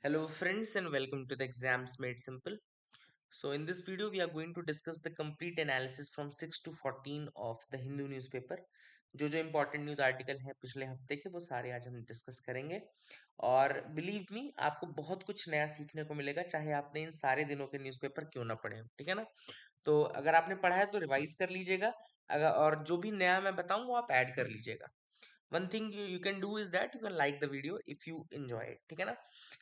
Hello friends and welcome to the Exams Made Simple. So in this video we are going to discuss the complete analysis from 6 to 14 of the Hindu newspaper. जो important news article है पिछले हफ्ते के वो सारे आज हम discuss करेंगे और बिलीव मी आपको बहुत कुछ नया सीखने को मिलेगा चाहे आपने इन सारे दिनों के न्यूज़पेपर क्यों ना पढ़े हो, ठीक है ना। तो अगर आपने पढ़ा है तो रिवाइज कर लीजिएगा, अगर और जो भी नया मैं बताऊँ वो आप ऐड कर लीजिएगा। One thing you can do is that you can like the video if you enjoy it, ठीक है ना।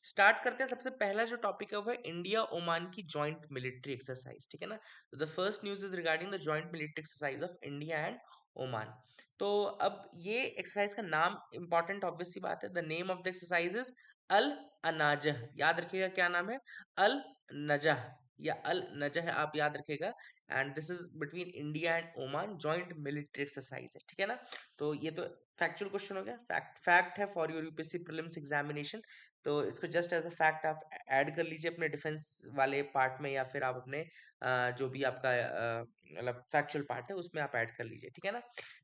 स्टार्ट करते हैं। सबसे पहला जो टॉपिक है वो है इंडिया ओमान की जॉइंट मिलिट्री एक्सरसाइज, ठीक है ना। तो the first news is regarding the joint military exercise of India and Oman. तो अब ये एक्सरसाइज का नाम इंपॉर्टेंट ऑब्वियस सी बात है। The name of the exercise is Al Najah. याद रखिएगा क्या नाम है, अल नजह या अल नजह आप याद रखिएगा। And this is between India and Oman joint military exercise है, ठीक है ना। तो ये तो फैक्चुअल क्वेश्चन हो गया, फैक्ट है for your UPSC prelims examination. तो इसको जस्ट एज अ फैक्ट आप ऐड कर लीजिए अपने डिफेंस वाले पार्ट में, या फिर आप अपने जो भी आपका मतलब फैक्चुअल पार्ट है उसमें आप ऐड कर लीजिए, ठीक है ना।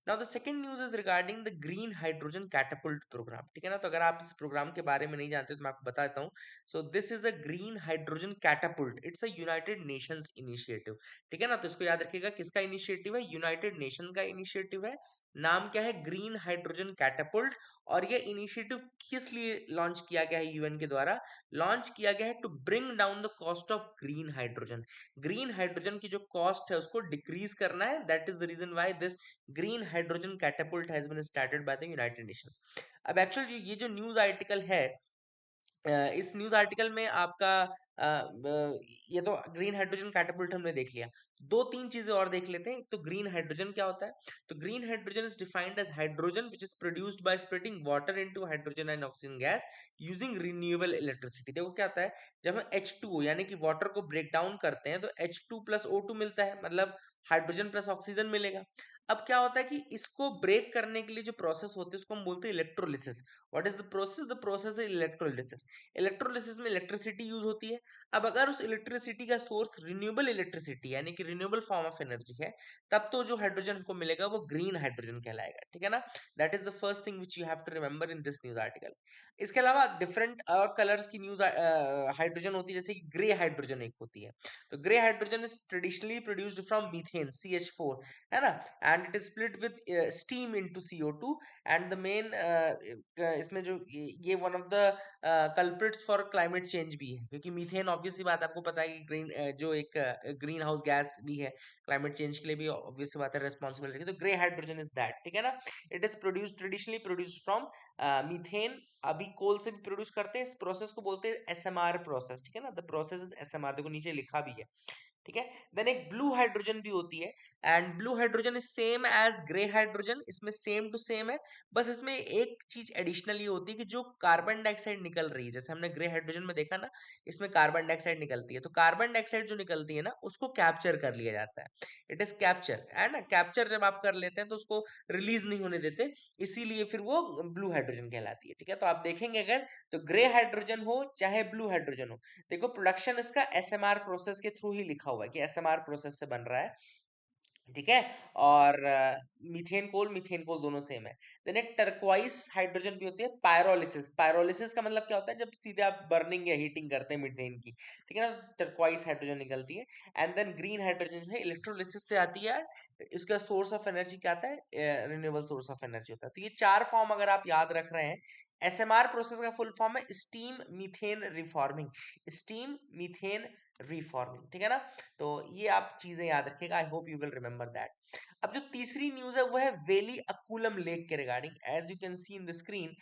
Now the second news is regarding the green hydrogen catapult programme, ठीक है ना। तो अगर आप इस प्रोग्राम के बारे में नहीं जानते तो मैं आपको बताता हूँ। So this is a green hydrogen catapult, it's a United Nations initiative, ठीक है ना। तो इसको याद रखिएगा किसका इनिशिएटिव है, यूनाइटेड नेशन का इनिशिएटिव है। नाम क्या है, ग्रीन हाइड्रोजन कैटापुल्ट। और ये इनिशिएटिव किस लिए लॉन्च किया गया है, यूएन के द्वारा लॉन्च किया गया है to bring down the cost of green hydrogen. Green hydrogen की जो कॉस्ट है उसको डिक्रीज करना है, that is the reason why this green hydrogen catapult has been started by the United Nations. अब एक्चुअली ये जो न्यूज आर्टिकल है, इस न्यूज आर्टिकल में आपका ये तो ग्रीन हाइड्रोजन कैटापुल्ट हमने देख लिया। दो तीन चीजें और देख लेते हैं। एक तो ग्रीन हाइड्रोजन क्या होता है। तो green hydrogen is defined as hydrogen which is produced by splitting water into hydrogen and oxygen gas using renewable electricity. देखो क्या होता है, जब हम H2O यानी कि वाटर को ब्रेक डाउन करते हैं तो H2 + O2 मिलता है, मतलब हाइड्रोजन प्लस ऑक्सीजन मिलेगा। अब क्या होता है कि इसको ब्रेक करने के लिए जो प्रोसेस होती है उसको हम बोलते हैं electrolysis. What is the process is electrolysis. Electrolysis में इलेक्ट्रिसिटी यूज होती है। अब अगर उस इलेक्ट्रिसिटी का सोर्स रिन्यूएबल इलेक्ट्रिसिटी यानी कि रिन्यूएबल फॉर्म ऑफ एनर्जी है, तब तो जो हाइड्रोजन को मिलेगा वो ग्रीन हाइड्रोजन कहलाएगा, ठीक है ना। That is the first thing which you have to remember in this news article. इसके अलावा डिफरेंट और कलर्स की न्यूज हाइड्रोजन होती है, जैसे कि ग्रे हाइड्रोजन एक होती है। तो grey hydrogen is traditionally produced from methane CH4, है ना। And it is split with steam into CO2। And the main इसमें जो ये one of the culprits for climate change भी है, क्योंकि मीथेन ऑब्वियस सी बात है, आपको पता है कि ग्रीन जो एक ग्रीन हाउस गैस भी है, क्लाइमेट चेंज के लिए भी ऑब्वियस सी बात है रेस्पॉन्सिबल है। तो ग्रे हाइड्रोजन इज दैट, ठीक है ना। It is produce traditionally produced from methane. अभी कोल से भी प्रोड्यूस करते हैं। इस प्रोसेस को बोलते हैं SMR प्रोसेस, ठीक है ना। द प्रोसेस इज SMR, देखो नीचे लिखा भी है, ठीक है। देन एक ब्लू हाइड्रोजन भी होती है, and blue hydrogen is same as grey hydrogen, इसमें सेम टू सेम है। बस इसमें एक चीज एडिशनल ये होती है कि जो कार्बन डाइऑक्साइड निकल रही है, जैसे हमने ग्रे हाइड्रोजन में देखा ना, इसमें कार्बन डाइऑक्साइड निकलती है, तो कार्बन डाइऑक्साइड जो निकलती है ना उसको कैप्चर कर लिया जाता है। इट इज कैप्चर, है ना। कैप्चर जब आप कर लेते हैं तो उसको रिलीज नहीं होने देते, इसीलिए फिर वो ब्लू हाइड्रोजन कहलाती है, ठीक है। तो आप देखेंगे अगर, तो ग्रे हाइड्रोजन हो चाहे ब्लू हाइड्रोजन हो, देखो प्रोडक्शन इसका SMR प्रोसेस के थ्रू ही लिखा हुआ है कि SMR प्रोसेस से बन रहा है, ठीक है। और मीथेन कोल दोनों सेम है। देन एक टर्क्वाइस हाइड्रोजन भी होती है, पायरोलिसिस। पायरोलिसिस का मतलब क्या होता है, जब सीधे आप बर्निंग या हीटिंग करते हैं मीथेन की, ठीक है ना, टर्क्वाइस हाइड्रोजन निकलती है। एंड देन ग्रीन हाइड्रोजन जो है इलेक्ट्रोलिसिस से आती है। इसका सोर्स ऑफ एनर्जी क्या आता है, रिन्यूएबल सोर्स ऑफ एनर्जी होता है। तो ये चार फॉर्म अगर आप याद रख रहे हैं, SMR प्रोसेस का फुल फॉर्म है steam methane reforming. Steam methane reforming, ठीक है ना। तो ये आप चीजें याद रखिएगा, I hope you will remember that. अब जो तीसरी न्यूज है वो है वेली अकुलम लेक के regarding. As you can see in the screen,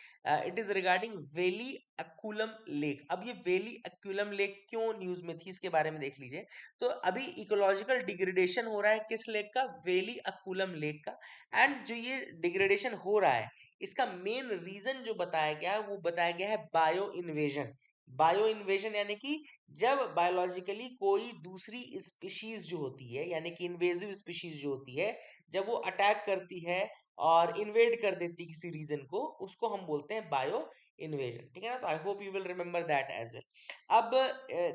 it is regarding Veli Akkulam lake. अब ये वेली अकुलम लेक क्यों न्यूज में थी, इसके बारे में देख लीजिए। तो अभी इकोलॉजिकल डिग्रेडेशन हो रहा है किस लेक का, वेली अकुलम लेक का। एंड जो ये डिग्रेडेशन हो रहा है, इसका मेन रीजन जो बताया गया है वो बताया गया है बायो इन्वेजन। बायो इन्वेजन यानी कि जब बायोलॉजिकली कोई दूसरी स्पीशीज जो होती है, यानी कि इन्वेजिव स्पीशीज जो होती है, जब वो अटैक करती है और इन्वेड कर देती है किसी रीजन को, उसको हम बोलते हैं बायो इन्वेजन, ठीक है ना। तो I hope you will remember that as well. अब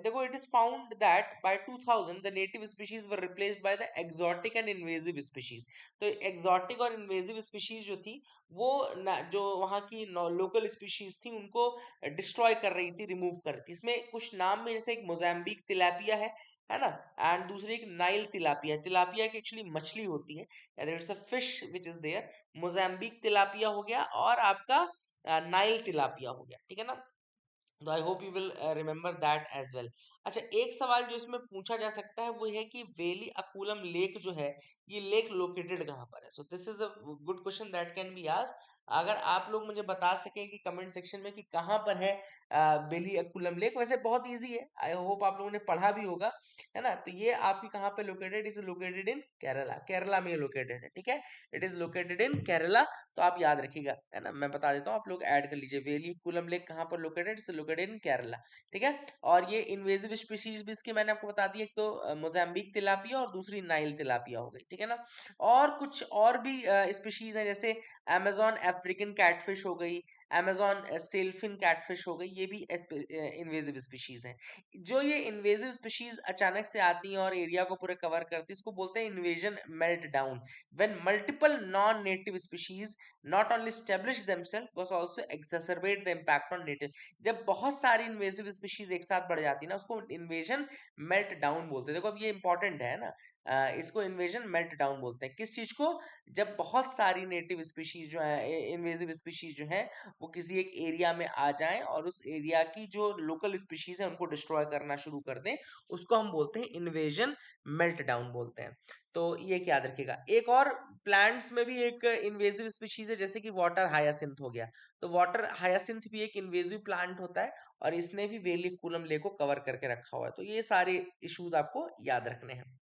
देखो, it is found that by 2000 the native species were replaced by the exotic and invasive species. तो एक्सोटिक और इन्वेजिव स्पीशीज जो थी वो जो वहाँ की लोकल स्पीशीज थी उनको डिस्ट्रॉय कर रही थी, रिमूव कर रही थी। इसमें कुछ नाम में जैसे एक मोजाम्बिक तिलापिया है ना, एंड दूसरी एक नाइल तिलापिया। तिलापिया की एक्चुअली मछली होती है, it's a fish which is there. Mozambique tilapia हो गया और आपका नाइल तिलापिया हो गया, ठीक है ना। तो I hope you will remember that as well. अच्छा, एक सवाल जो इसमें पूछा जा सकता है वो है कि वेली अकुलम लेक जो है, ये लेक लोकेटेड कहाँ पर है? So this is a good question that can be asked. अगर आप लोग मुझे बता सकें कि कमेंट सेक्शन में कि कहाँ पर है बेली अकुलम लेक, वैसे बहुत इजी है, आई होप आप लोगों ने पढ़ा भी होगा, है ना। तो ये आपकी कहाँ पे located? Is located in Kerala. Kerala में लोकेटेड है, ठीक है। It is located in Kerala. तो आप याद रखिएगा, है ना। मैं बता देता हूँ, आप लोग ऐड कर लीजिए, वेली कुलम लेक कहाँ पर located? It's located in Kerala, ठीक है। और ये इन्वेजिव स्पीशीज भी इसके मैंने आपको बता दी, एक तो मोजाम्बिक तिलापिया और दूसरी नाइल तिलापिया हो गई, ठीक है ना। और कुछ और भी स्पीशीज है, जैसे अमेजोन अफ्रीकन कैटफिश हो गई, अमेजोन सेल्फिन कैटफिश हो गई, ये भी इन्वेजिव स्पीशीज हैं। जो ये इन्वेजिव स्पीशीज अचानक से आती हैं और एरिया को पूरे कवर करती है, इसको बोलते हैं invasion melt down. When multiple non native species not only establish themselves but also exacerbate the impact on native। जब बहुत सारी इन्वेसिव स्पीशीज एक साथ बढ़ जाती है ना, उसको इन्वेजन मेल्ट डाउन बोलते हैं। देखो अब ये इंपॉर्टेंट है ना, इसको इन्वेजन मेल्ट डाउन बोलते हैं। किस चीज को? जब बहुत सारी नेटिव स्पीशीज जो है, इन्वेसिव स्पीशीज जो है, वो किसी एक एरिया में आ जाएं और उस एरिया की जो लोकल स्पीशीज है उनको डिस्ट्रॉय करना शुरू कर दें, उसको हम बोलते हैं इन्वेजन मेल्ट डाउन बोलते हैं। तो ये याद रखिएगा। एक और प्लांट्स में भी एक इन्वेजिव स्पीशीज है, जैसे कि वाटर हायासिंथ हो गया। तो वाटर हायासिंथ भी एक इन्वेजिव प्लांट होता है और इसने भी वेलिकुलम लेक को कवर करके रखा हुआ है। तो ये सारे इश्यूज आपको याद रखने हैं।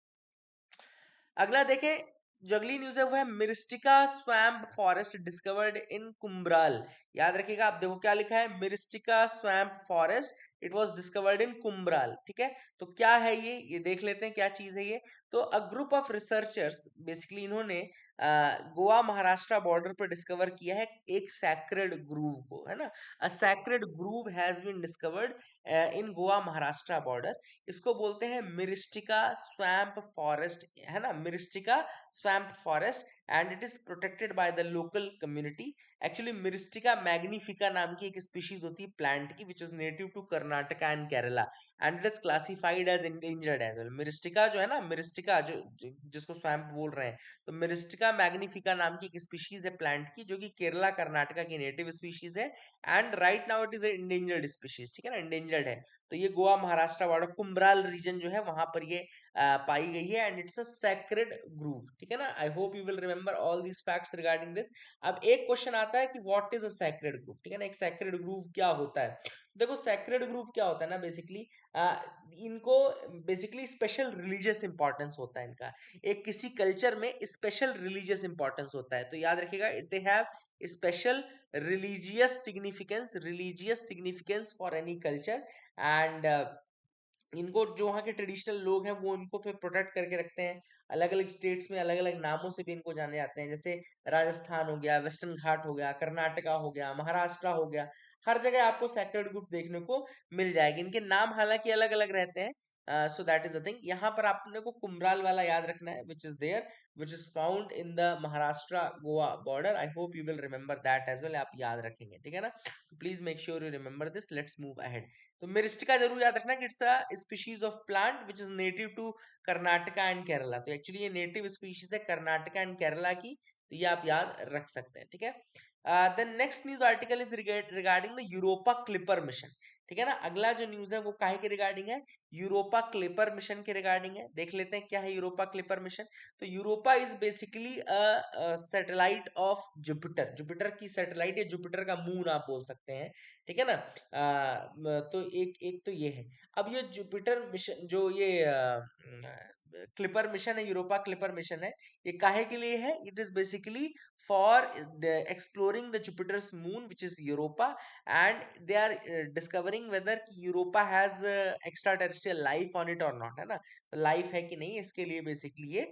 अगला देखें, जो अगली न्यूज है वो है Myristica swamp forest discovered in Kumbral. याद रखिएगा, आप देखो क्या लिखा है, Myristica swamp forest it was discovered in Kumbral, ठीक है। तो क्या है ये देख लेते हैं क्या चीज है ये। तो a group of researchers, basically इन्होंने गोवा महाराष्ट्र बॉर्डर पर डिस्कवर किया है एक सैक्रेड ग्रूव को, है ना। A sacred grove has been discovered in Goa Maharashtra border. इसको बोलते हैं मिरिस्टिका स्वैम्प फॉरेस्ट, है ना, Myristica swamp forest, and it is protected by the local community. Actually Myristica magnifica नाम की एक स्पीशीज होती है प्लांट की, which is native to Karnataka and Kerala, and it is classified as endangered as well. Myristica जो है ना, मिरिस्टिका जिसको स्वैम्प बोल रहे हैं, तो मिरिस्टिका मैग्निफिका नाम की एक स्पीशीज है प्लांट की, जो कि केरला कर्नाटका की नेटिव स्पीशीज है, and right now it is endangered species, ठीक है ना, इंडेंजर्ड है। तो ये गोवा महाराष्ट्र बॉर्डर कुम्ब्राल रीजन जो है वहां पर ये पाई गई है, and it's a sacred groove, ठीक है ना। I hope you will remember all these facts regarding this. अब एक क्वेश्चन आता है कि what is a sacred groove, ठीक है ना। एक सैक्रेड ग्रूव क्या होता है? देखो सैक्रेड ग्रूव क्या होता है ना, बेसिकली इनको बेसिकली स्पेशल रिलीजियस इंपॉर्टेंस होता है इनका, एक किसी कल्चर में स्पेशल रिलीजियस इंपॉर्टेंस होता है। तो याद रखिएगा, they have special religious significance for any culture, and इनको जो वहाँ के ट्रेडिशनल लोग हैं वो इनको फिर प्रोटेक्ट करके रखते हैं। अलग अलग स्टेट्स में अलग अलग नामों से भी इनको जाने जाते हैं, जैसे राजस्थान हो गया, वेस्टर्न घाट हो गया, कर्नाटका हो गया, महाराष्ट्र हो गया, हर जगह आपको सैक्रेड ग्रुप देखने को मिल जाएगी। इनके नाम हालांकि अलग अलग रहते हैं, so that is the thing. यहाँ पर आपने को कुम्भराल वाला याद रखना है, which is there, which is found in the Maharashtra Goa border. I hope you will remember that as well, आप याद रखेंगे, ठीक है ना। Please make sure you remember this. Let's move ahead. तो मिरिस्टिका जरूर याद रखना कि it's a species of plant which is native to Karnataka and Kerala. तो एक्चुअली ये नेटिव स्पीशीज है कर्नाटका एंड केरला की, तो ये आप याद रख सकते हैं, ठीक है। The next news article is regarding the Europa clipper mission, ठीक है ना। अगला जो न्यूज है वो काहे के रिगार्डिंग है? यूरोपा क्लिपर मिशन के रिगार्डिंग है। देख लेते हैं क्या है यूरोपा क्लिपर मिशन। तो Europa is basically a satellite of Jupiter, Jupiter की सैटेलाइट या जुपिटर का मून आप बोल सकते हैं, ठीक है ना। तो एक एक तो ये है। अब ये जुपिटर मिशन जो ये क्लिपर मिशन है, यूरोपा क्लिपर मिशन है, ये काहे के लिए है? It is basically for exploring the Jupiter's moon which is Europa, and they are discovering whether Europa has extra terrestrial life on it और नॉट, है ना। लाइफ है कि नहीं, इसके लिए बेसिकली ये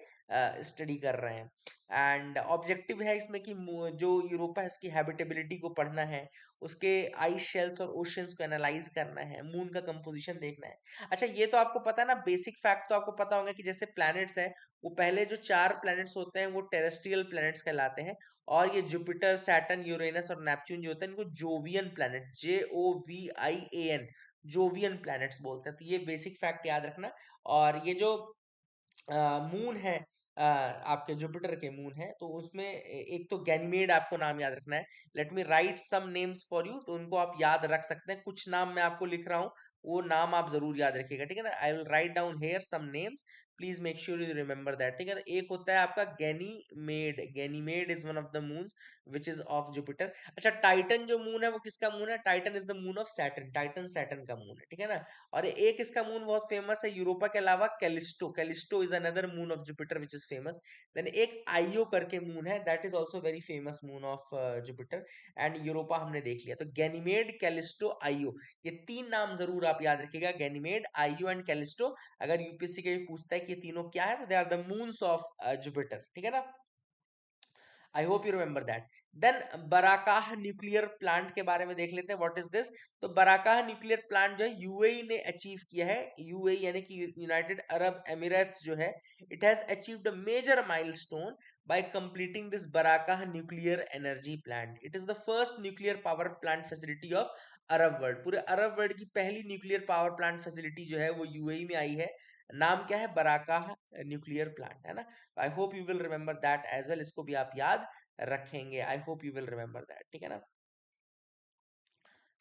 स्टडी कर रहे हैं। एंड ऑब्जेक्टिव है इसमें कि जो यूरोपा है उसकी हैबिटेबिलिटी को पढ़ना है, उसके आइस शेल्स और ओशियंस को एनालाइज करना है, मून का कंपोजिशन देखना है। अच्छा ये तो आपको पता है ना, बेसिक फैक्ट तो आपको पता होगा कि जैसे प्लैनेट्स है, वो पहले जो 4 प्लैनेट्स होते हैं वो टेरेस्ट्रियल प्लैनेट्स कहलाते हैं, और ये जुपिटर, सैटर्न, यूरेनस और नेपच्यून जो होते हैं इनको Jovian planet, JOVIAN, Jovian planets बोलते हैं। तो ये बेसिक फैक्ट याद रखना। और ये जो मून है, आपके जुपिटर के मून है, तो उसमें एक तो गैनीमेड आपको नाम याद रखना है। Let me write some names for you, तो उनको आप याद रख सकते हैं। कुछ नाम मैं आपको लिख रहा हूँ, वो नाम आप जरूर याद रखिएगा, ठीक है ना। I will write down here some names, please make sure you remember that, ठीक है ना। एक होता है आपका Ganymede, Ganymede is one of the moons which is of Jupiter. अच्छा टाइटन जो मून है वो किसका मून है? Titan is the moon of Saturn, Titan Saturn का मून है, ठीक है ना। और एक इसका मून बहुत फेमस है यूरोपा के अलावा, Callisto, Callisto is another moon of Jupiter which is famous. Then एक आइयो करके मून है, that is also very famous moon of Jupiter, and Europa हमने देख लिया। तो गैनीमेड, कैलिस्टो, आइयो, ये 3 नाम जरूर आप याद रखिएगा, गैनीमेड, आइयो एंड कैलिस्टो। अगर यूपीएससी के पूछता है कि ये तीनों क्या है, तो they are the moons of Jupiter, ठीक है ना। I hope you remember that. Then Barakah nuclear plant के बारे में देख लेते हैं, व्हाट इज दिस। तो बराकाह न्यूक्लियर प्लांट जो है यूएई ने अचीव किया है, यूएई यानी कि यूनाइटेड अरब एमिरेट्स जो है, it has achieved a major milestone by completing this Barakah nuclear energy plant. It is the first nuclear power plant facility of Arab world, पूरे अरब वर्ल्ड की पहली nuclear power plant facility जो है वो UAE में आई है। नाम क्या है? बराकाह न्यूक्लियर प्लांट, है ना। I hope you will remember that as well, इसको भी आप याद रखेंगे। I hope you will remember that, ठीक है ना।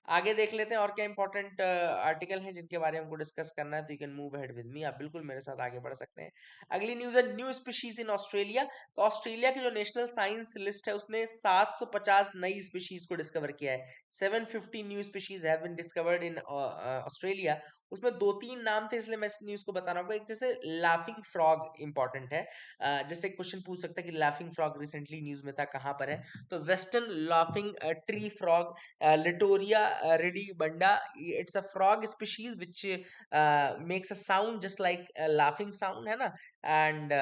आगे देख लेते हैं और क्या इंपॉर्टेंट आर्टिकल हैं जिनके बारे में हमको डिस्कस करना है। तो you can move ahead with me, आप बिल्कुल मेरे साथ आगे बढ़ सकते हैं। अगली न्यूज है न्यू स्पीशीज इन ऑस्ट्रेलिया। तो ऑस्ट्रेलिया की जो नेशनल साइंस लिस्ट है उसने 750 नई स्पीशीज को डिस्कवर किया है। 750 new species have been discovered in Australia. उसमें 2-3 नाम थे, इसलिए मैं इस न्यूज को बता रहा हूँ। एक जैसे लाफिंग फ्रॉग इंपॉर्टेंट है, जैसे क्वेश्चन पूछ सकता है कि लाफिंग फ्रॉग रिसेंटली न्यूज में था, कहाँ पर है? तो western laughing tree frog, Litoria redibunda. It's a frog species which makes a sound just like a laughing sound, है ना। एंड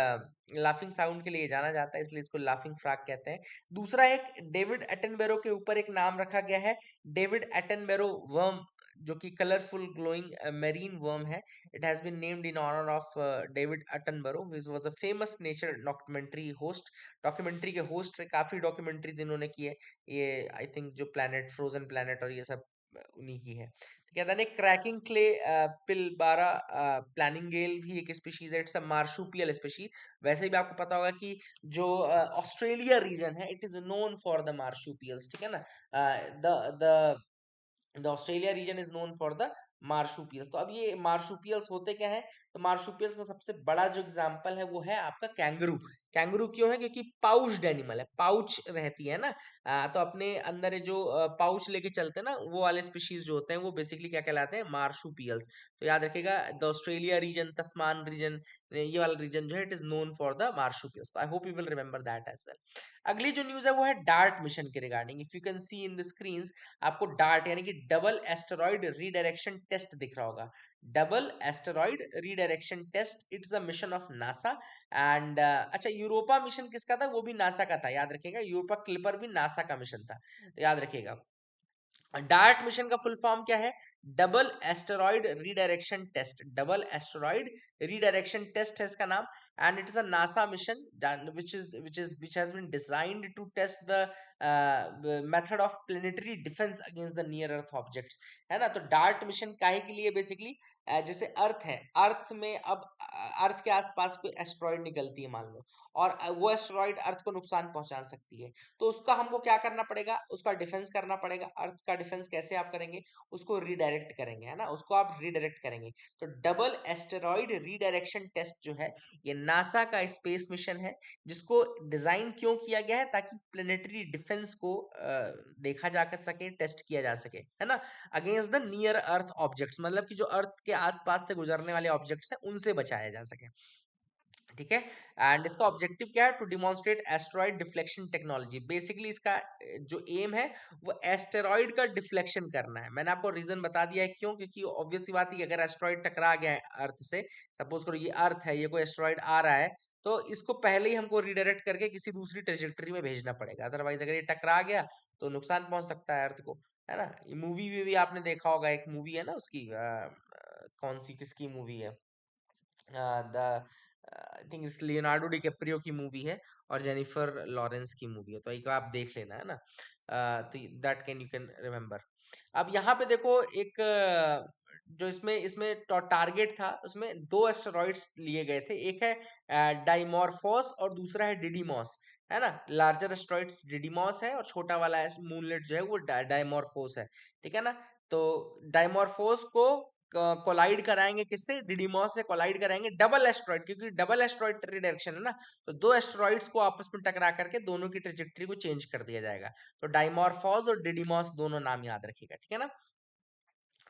लाफिंग साउंड के लिए जाना जाता है, इसलिए इसको लाफिंग फ्रॉग कहते हैं। दूसरा एक डेविड एटनबेरो के ऊपर एक नाम रखा गया है, डेविड एटनबेरो वर्म, जो कि कलरफुल ग्लोइंग मेरीन वर्म है। It has been named in honour of David Attenborough, which was a famous nature documentary host, documentary के होस्ट है, काफी डॉक्यूमेंट्रीज इन्होंने की है। ये आई थिंक जो प्लैनेट, फ्रोजन प्लैनेट और ये सब उन्हीं की है। कहता है क्रैकिंग क्ले पिलबारा प्लानिंगेल भी एक स्पीशीज है, इट्स अ मार्शुपियल स्पीशीज। वैसे भी आपको पता होगा कि जो ऑस्ट्रेलिया रीजन है, it is known for the marsupials, ठीक है ना। The Australia region is known for the marsupials. तो अब ये मार्शुपियल्स होते क्या है? तो मार्शुपियल्स का सबसे बड़ा जो एग्जांपल है वो है आपका कैंगरू। कैंगरू क्यों है? क्योंकि पाउच्ड एनिमल है, पाउच रहती है ना। तो अपने अंदर ये जो पाउच लेके चलते हैं ना, वो वाले स्पीशीज जो होते हैं वो बेसिकली क्या कहलाते हैं? मार्शुपियल्स। तो याद रखिएगा, the Australia region, Tasman region, ये वाला रीजन जो है, it is known for the marsupials. I hope you will remember that as well. अगली जो न्यूज है वो है डार्ट मिशन के regarding. If you can see in the screen, आपको डार्ट यानी कि डबल एस्टेरॉइड रीडायरेक्शन टेस्ट दिख रहा होगा। Double asteroid redirection test, it's a mission of NASA. And अच्छा, यूरोपा मिशन किसका था? वो भी नासा का था, याद रखिएगा। यूरोपा क्लिपर भी नासा का मिशन था, याद रखिएगा। डार्ट मिशन का फुल फॉर्म क्या है? Double asteroid redirection test, double asteroid redirection test है इसका नाम। And it is a NASA mission which has been designed to test the method of planetary defense against the near earth objects, है ना। तो dart mission काहे के लिए? Basically जैसे अर्थ है, अर्थ में अब अर्थ के आसपास कोई एस्ट्रॉइड निकलती है मान लो, और वो एस्ट्रॉइड अर्थ को नुकसान पहुंचा सकती है, तो उसका हमको क्या करना पड़ेगा? उसका डिफेंस करना पड़ेगा। अर्थ का डिफेंस कैसे आप करेंगे? उसको रीडायरेक्ट करेंगे, है ना, उसको आप रीडायरेक्ट करेंगे। तो डबल एस्टेरॉइड रीडायरेक्शन टेस्ट जो है, ये नासा का स्पेस मिशन है, जिसको डिजाइन क्यों किया गया है? ताकि प्लेनेटरी डिफेंस को देखा जा सके, टेस्ट किया जा सके, है ना, against the near earth objects, मतलब कि जो अर्थ के आसपास से गुजरने वाले ऑब्जेक्ट्स हैं उनसे बचाया जा सके, ठीक है। एंड इसका ऑब्जेक्टिव क्या है? To demonstrate asteroid deflection technology. Basically इसका जो एम है वो एस्टेरॉइड का डिफ्लेक्शन करना है। मैंने आपको रीजन बता दिया है क्यों, क्योंकि ऑब्वियस सी बात है कि अगर एस्टेरॉइड टकरा गया है अर्थ से, सपोज करो ये अर्थ है, ये कोई एस्टेरॉइड आ रहा है, तो इसको पहले ही हमको रिडायरेक्ट करके किसी दूसरी ट्रेजेक्टरी में भेजना पड़ेगा, अदरवाइज अगर ये टकरा गया तो नुकसान पहुंच सकता है अर्थ को, है ना। मूवी में भी आपने देखा होगा, एक मूवी है ना उसकी, कौन सी किसकी मूवी है, द आई थिंक इस लियोनार्डो डिकैप्रियो की मूवी है और जेनिफर लॉरेंस की मूवी है, तो एक आप देख लेना, है ना। तो that can you can remember. अब यहाँ पे देखो एक जो इसमें इसमें टारगेट था, उसमें दो एस्टेरॉइड्स लिए गए थे, एक है डाइमॉर्फोस और दूसरा है डिडीमॉस, है ना। लार्जर एस्टेरॉइड्स डिडीमॉस है और छोटा वाला मूनलेट जो है वो डाइमॉर्फोस है, ठीक है ना। तो डाइमॉर्फोस को कोलाइड कराएंगे किससे, डिडीमॉस से कोलाइड कराएंगे डबल एस्ट्रॉइड, क्योंकि डबल एस्ट्रॉइड डायरेक्शन है ना, तो दो एस्ट्रॉइड्स को आपस में टकरा करके दोनों की ट्रेजेक्टरी को चेंज कर दिया जाएगा। तो डाइमॉर्फोस और डिडीमॉस दोनों नाम याद रखिएगा, ठीक है ना।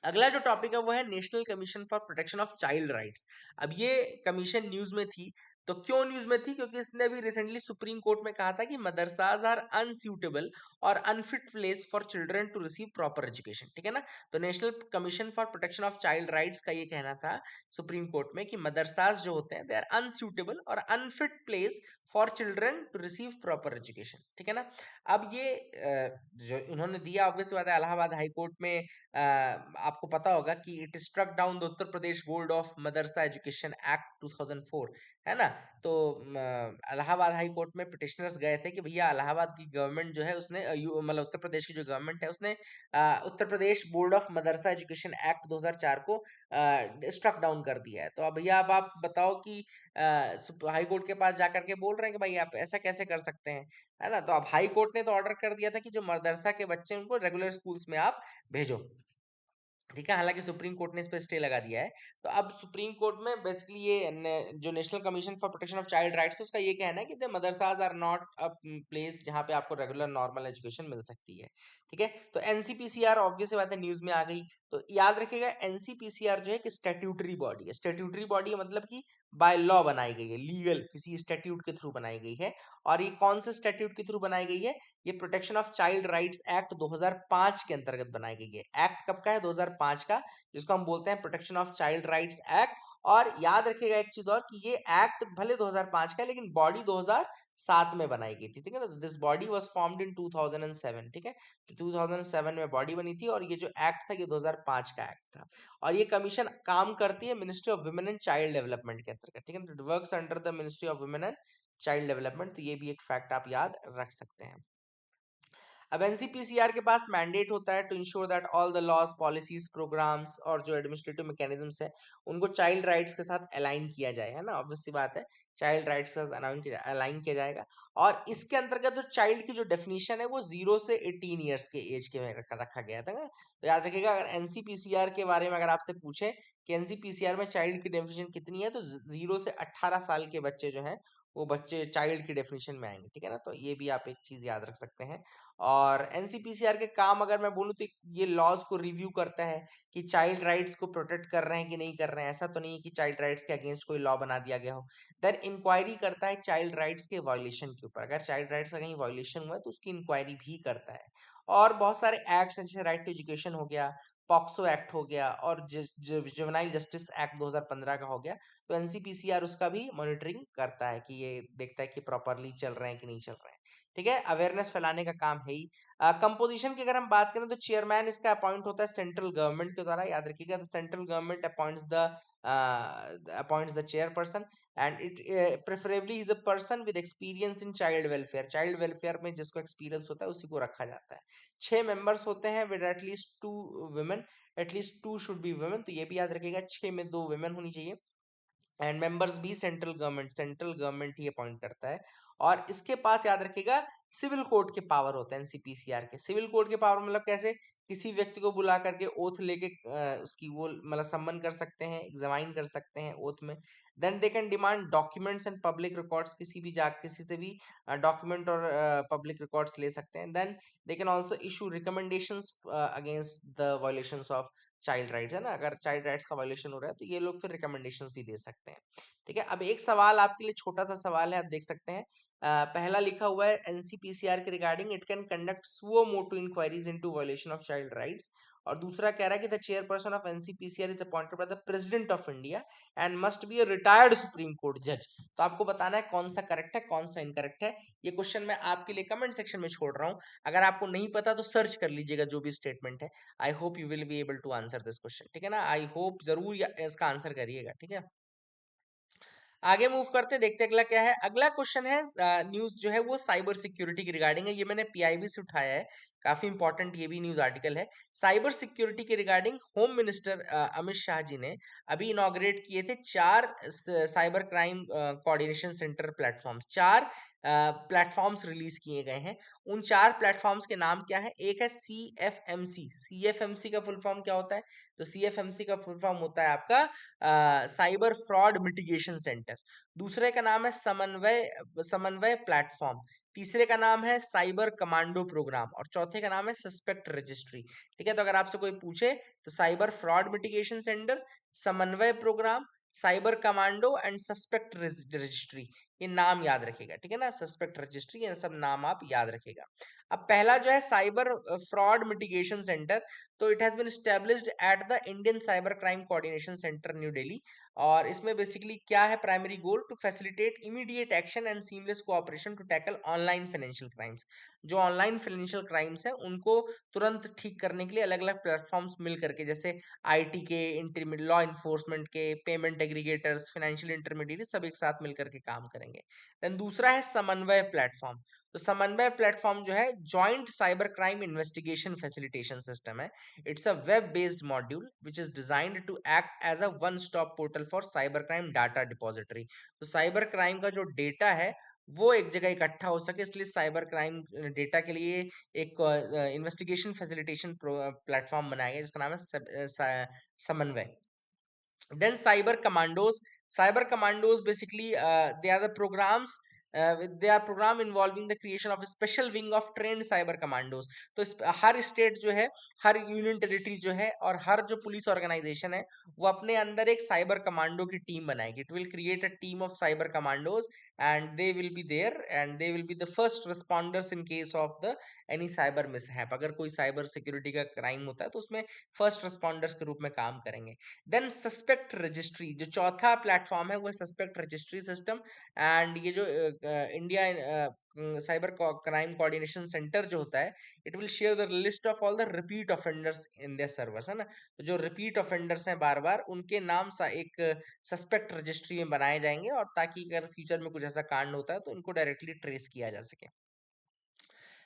अगला जो टॉपिक है वो है national Commission for Protection of child rights. अब ये कमीशन न्यूज में थी, तो क्यों न्यूज में थी, क्योंकि इसने अभी रिसेंटली सुप्रीम कोर्ट में कहा था कि मदरसाज आर अनसूटेबल और unfit place for children to receive proper education, ठीक है ना। तो National Commission for Protection of child Rights का ये कहना था सुप्रीम कोर्ट में कि मदरसाज जो होते हैं दे आर अनसूटेबल और unfit place for children to receive proper education, ठीक है ना। अब ये जो इन्होंने दिया, ऑब्वियस बात है, इलाहाबाद हाई कोर्ट में आपको पता होगा कि it struck down the Uttar Pradesh board of Madrasa education act 2004, है ना। तो इलाहाबाद हाई कोर्ट में पिटिशनर्स गए थे कि भैया इलाहाबाद की गवर्नमेंट जो है उसने मतलब उत्तर प्रदेश की जो गवर्नमेंट है उसने Uttar Pradesh board of Madrasa education act 2004 को स्ट्रक डाउन कर दिया है। तो अब भैया अब आप बताओ कि हाई कोर्ट के पास जाकर के बोल रहे हैं कि भाई आप ऐसा कैसे कर सकते हैं, है ना। तो अब हाई कोर्ट ने तो ऑर्डर कर दिया था कि जो मदरसा के बच्चे हैं उनको रेगुलर स्कूल्स में आप भेजो, ठीक है। हालांकि सुप्रीम कोर्ट ने इस पर स्टे लगा दिया है। तो अब सुप्रीम कोर्ट में बेसिकली ये जो National Commission for Protection of child rights है उसका ये कहना है कि the madrasas are not a place जहां पे आपको रेगुलर नॉर्मल एजुकेशन मिल सकती है, ठीक है। तो एनसीपीसीआर ऑब्वियस बात है न्यूज में आ गई, तो याद रखिएगा एनसीपीसीआर जो है कि स्टैट्यूटरी बॉडी है। स्टैट्यूटरी बॉडी मतलब कि बाय लॉ बनाई गई है, लीगल किसी स्टैट्यूट के थ्रू बनाई गई है। और ये कौन से स्टैट्यूट के थ्रू बनाई गई है, ये protection of child rights act 2005 के अंतर्गत बनाई गई है। एक्ट कब का है, 2005 का, जिसको हम बोलते हैं protection of child rights act. और याद रखिएगा एक चीज और कि ये एक्ट भले 2005 का है लेकिन बॉडी 2007 में बनाई गई थी, ठीक है ना। This body was formed in 2007, ठीक है। 2007 में बॉडी बनी थी और ये जो एक्ट था ये 2005 का एक्ट था। और ये कमीशन काम करती है ministry of women and child development के अंतर्गत, ठीक है। It works under the ministry of women and child development, तो ये भी एक फैक्ट आप याद रख सकते हैं। अब एनसीपीसीआर के पास मैंडेट होता है to ensure that all the laws, policies, programmes और जो एडमिनिस्ट्रेटिव मैकेनिज्म्स है उनको चाइल्ड राइट्स के साथ अलाइन किया जाए, है ना। ऑब्वियस सी बात है, चाइल्ड राइट्स के साथ अलाइन किया जाएगा। और इसके अंतर्गत जो चाइल्ड की जो डेफिनेशन है वो 0 से 18 ईयर्स के एज के में रखा गया था ना। तो याद रखिएगा, अगर एनसीपीसीआर के बारे में अगर आपसे पूछे कि एनसीपीसीआर में चाइल्ड की डेफिनेशन कितनी है, तो 0 से 18 साल के बच्चे जो हैं वो बच्चे चाइल्ड की डेफिनेशन में आएंगे, ठीक है ना। तो ये भी आप एक चीज याद रख सकते हैं। और एनसीपीसीआर के काम अगर मैं बोलूँ तो ये लॉज को रिव्यू करता है कि चाइल्ड राइट्स को प्रोटेक्ट कर रहे हैं कि नहीं कर रहे हैं। ऐसा तो नहीं है कि चाइल्ड राइट्स के अगेंस्ट कोई लॉ बना दिया गया हो। देन इंक्वायरी करता है चाइल्ड राइट्स के वायलेशन के ऊपर, अगर चाइल्ड राइट्स का कहीं वायलेशन हुआ है तो उसकी इंक्वायरी भी करता है। और बहुत सारे एक्ट्स जैसे राइट टू एजुकेशन हो गया, पॉक्सो एक्ट हो गया और जुवेनाइल जस्टिस एक्ट 2015 का हो गया, तो एनसीपीसीआर उसका भी मॉनिटरिंग करता है कि ये देखता है कि प्रॉपरली चल रहे हैं कि नहीं चल रहे हैं, ठीक है। अवेयरनेस फैलाने का काम है ही। कंपोजिशन की अगर हम बात करें तो चेयरमैन इसका अपॉइंट होता है सेंट्रल गवर्नमेंट के द्वारा, याद रखिएगा। The central government appoints the chairperson and it preferably is a person with experience in child welfare. Child welfare में जिसको एक्सपीरियंस होता है उसी को रखा जाता है। 6 मेंबर्स होते हैं with at least 2 women, at least 2 should be women, तो ये भी याद रखिएगा 6 में 2 वुमेन होनी चाहिए। एंड मेंबर्स भी सेंट्रल गवर्नमेंट ही अपॉइंट करता है। और इसके पास याद रखिएगा सिविल कोर्ट के पावर होते हैं एनसीपीसीआर के। सिविल कोर्ट के पावर मतलब कैसे, किसी व्यक्ति को बुला करके ओथ लेके उसकी वो मतलब सम्मन कर सकते हैं, एग्जामाइन कर सकते हैं ओथ में। Then they can demand documents and public records, किसी से भी डॉक्यूमेंट और पब्लिक रिकॉर्ड्स ले सकते हैं। Then they can also issue recommendations against the violations of child rights, है ना। अगर चाइल्ड राइट्स का वायलेशन हो रहा है तो ये लोग फिर रिकमेंडेशंस भी दे सकते हैं, ठीक है। अब एक सवाल आपके लिए, छोटा सा सवाल है, आप देख सकते हैं। पहला लिखा हुआ है एनसीपीसीआर के regarding, it can conduct suo motu inquiries into violation of child rights और दूसरा कह रहा है कि the chairperson of NCPCR is appointed by the President of India and must be a retired Supreme Court जज। तो आपको बताना है कौन सा करेक्ट है कौन सा इनकरेक्ट है। ये क्वेश्चन मैं आपके लिए कमेंट सेक्शन में छोड़ रहा हूँ, अगर आपको नहीं पता तो सर्च कर लीजिएगा जो भी स्टेटमेंट है। I hope you will be able to answer this question, ठीक है ना। आई होप जरूर इसका आंसर करिएगा, ठीक है। आगे मूव करते देखते अगला क्या है। अगला क्वेश्चन है न्यूज जो है वो साइबर सिक्योरिटी के रिगार्डिंग है। ये मैंने पीआईबी से उठाया है, काफी इंपॉर्टेंट ये भी न्यूज आर्टिकल है। साइबर सिक्योरिटी के regarding home minister Amit Shah ji ने अभी इनॉग्रेट किए थे 4 cyber crime coordination centre platforms. 4 platforms release किए गए हैं। उन 4 प्लेटफॉर्म्स के नाम क्या है। एक है CFMC। CFMC का फुल फॉर्म क्या होता है, तो CFMC का फुल फॉर्म होता है आपका साइबर फ्रॉड मिटिगेशन सेंटर। दूसरे का नाम है समन्वय समन्वय प्लेटफॉर्म। तीसरे का नाम है साइबर कमांडो प्रोग्राम और चौथे का नाम है सस्पेक्ट रजिस्ट्री। ठीक है, तो अगर आपसे कोई पूछे तो cyber fraud mitigation centre, Samanvay programme, cyber commando and suspect registry, ये नाम याद रखेगा, ठीक है ना। सस्पेक्ट रजिस्ट्री, ये सब नाम आप याद रखेगा। अब पहला जो है साइबर फ्रॉड मिटिगेशन सेंटर, तो it has been established at the Indian Cyber crime coordination Centre New Delhi. और इसमें बेसिकली क्या है primary goal, to facilitate immediate action and seamless cooperation to tackle online financial crimes. जो online financial crimes है उनको तुरंत ठीक करने के लिए अलग अलग प्लेटफॉर्म्स मिल करके, जैसे आईटी के, इंटरमीडिएट लॉ इन्फोर्समेंट के, पेमेंट एग्रीगेटर्स, फाइनेंशियल इंटरमीडिएट सब एक साथ मिल करके काम करेंगे। देन दूसरा है समन्वय प्लेटफॉर्म। तो समन्वय प्लेटफॉर्म जो है joint cyber crime investigation facilitation system है। It's a web-based module which is designed to act as a one-stop portal for cybercrime data depository। तो साइबर क्राइम का जो डेटा है वो एक जगह इकट्ठा हो सके, इसलिए साइबर क्राइम डेटा के लिए एक इन्वेस्टिगेशन फैसिलिटेशन प्लेटफॉर्म बनाया गया जिसका नाम है समन्वय। Then cyber commandos basically they are the programs, they are program involving the creation of a special wing of trained cyber commandos। तो हर स्टेट जो है, हर यूनियन टेरिटरी जो है और हर जो पुलिस ऑर्गेनाइजेशन है वो अपने अंदर एक साइबर कमांडो की टीम बनाएगी। It will create a team of cyber commandos and they will be there and they will be the first responders in case of the any cyber mishap. अगर कोई cyber security का crime होता है तो उसमें first responders के रूप में काम करेंगे। देन सस्पेक्ट रजिस्ट्री, जो चौथा प्लेटफॉर्म है वो है सस्पेक्ट रजिस्ट्री सिस्टम। एंड ये जो India cyber crime coordination centre जो होता है, it will share the list of all the repeat offenders in their servers, है ना। तो जो रिपीट ऑफेंडर्स हैं बार बार, उनके नाम सा एक सस्पेक्ट रजिस्ट्री में बनाए जाएंगे, और ताकि अगर फ्यूचर में कुछ ऐसा कांड होता है तो उनको डायरेक्टली ट्रेस किया जा सके।